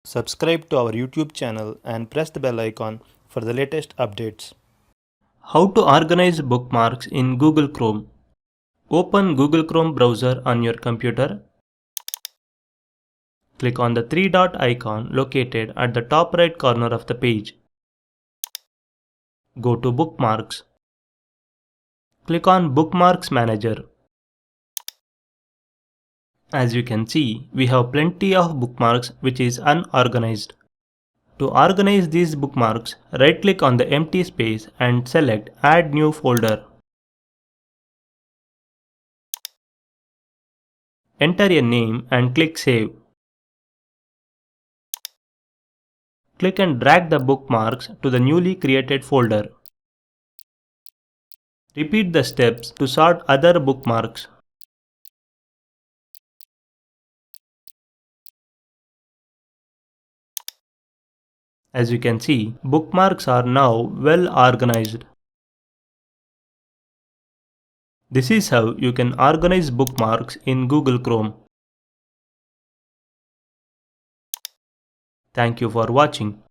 Subscribe to our YouTube channel and press the bell icon for the latest updates. How to organize bookmarks in Google Chrome. Open Google Chrome browser on your computer. Click on the three-dot icon located at the top right corner of the page. Go to Bookmarks. Click on Bookmarks Manager. As you can see, we have plenty of bookmarks which is unorganized. To organize these bookmarks, right-click on the empty space and select Add New Folder. Enter a name and click Save. Click and drag the bookmarks to the newly created folder. Repeat the steps to sort other bookmarks. As you can see, bookmarks are now well organized. This is how you can organize bookmarks in Google Chrome. Thank you for watching.